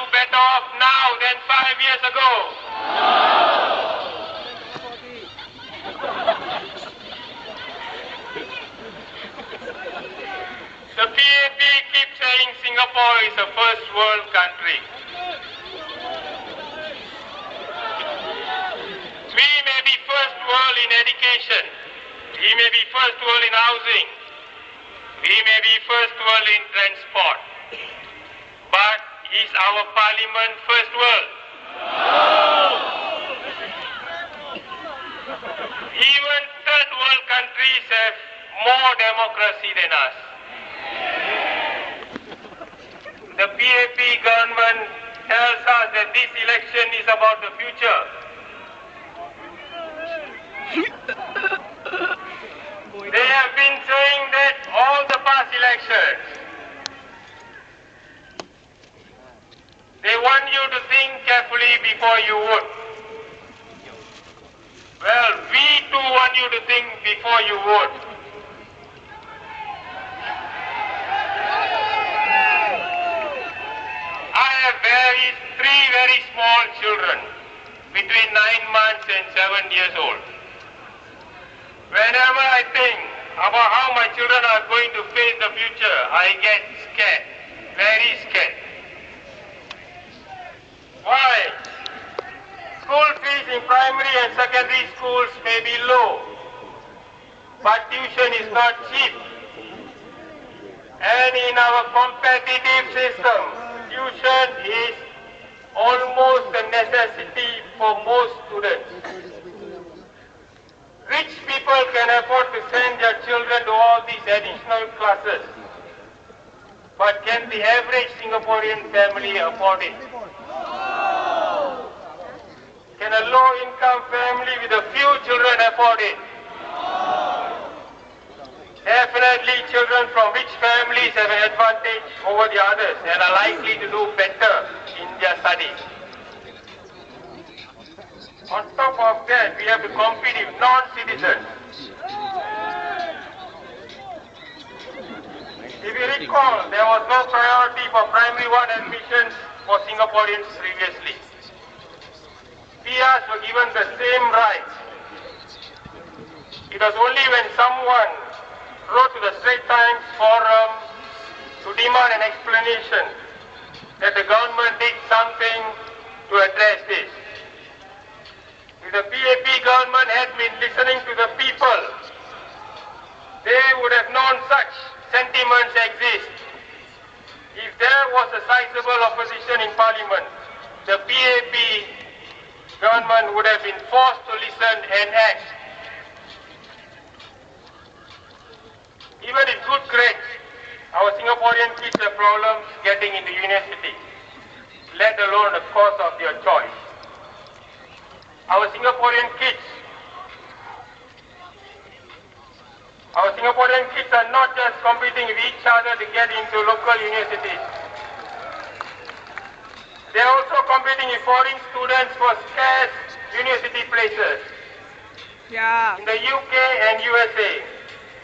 you better off now than 5 years ago? The PAP keeps saying Singapore is a first world country. We may be first world in education. We may be first world in housing. We may be first world in transport. But is our parliament first world? Even third world countries have more democracy than us. The PAP government tells us that this election is about the future. They have been saying that all the past elections. They want you to think carefully before you vote. Well, we too want you to think before you vote. I have three very small children, between 9 months and 7 years old. Whenever I think about how my children are going to face the future, I get scared, very scared. Why? School fees in primary and secondary schools may be low, but tuition is not cheap. And in our competitive system, tuition is almost a necessity for most students. Rich people can afford to send their children to all these additional classes. But can the average Singaporean family afford it? Can a low-income family with a few children afford it? Definitely children from rich families have an advantage over the others and are likely to do better in their studies. On top of that, we have to compete with non-citizens. If you recall, there was no priority for primary 1 admissions for Singaporeans previously. PRs were given the same rights. It was only when someone wrote to the Straits Times Forum to demand an explanation that the government did something to address this. If the PAP government had been listening to the people, they would have known such sentiments exist. If there was a sizable opposition in Parliament, the PAP government would have been forced to listen and act. Even with good grades, our Singaporean kids have problems getting into university, let alone the course of their choice. Our Singaporean kids are not just competing with each other to get into local universities. They are also competing with foreign students for scarce university places. In the UK and USA,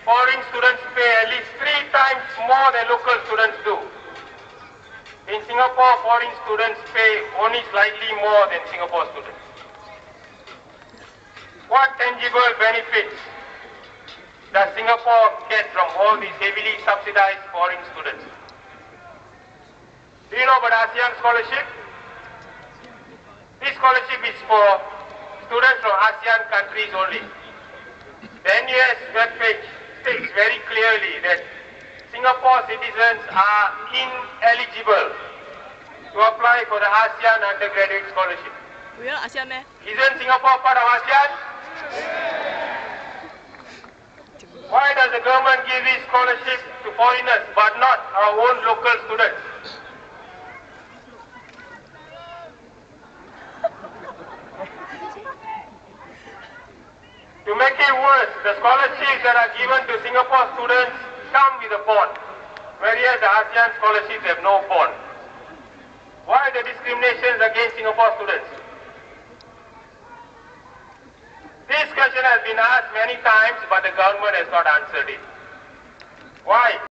foreign students pay at least 3 times more than local students do. In Singapore, foreign students pay only slightly more than Singapore students. What tangible benefits does Singapore get from all these heavily subsidized foreign students? Do you know about ASEAN scholarship? This scholarship is for students from ASEAN countries only. The NUS webpage states very clearly that Singapore citizens are ineligible to apply for the ASEAN undergraduate scholarship. Isn't Singapore part of ASEAN? Why does the government give this scholarship to foreigners but not our own local students? To make it worse, the scholarships that are given to Singapore students come with a bond, whereas the ASEAN scholarships have no bond. Why the discriminations against Singapore students? This question has been asked many times, but the government has not answered it. Why?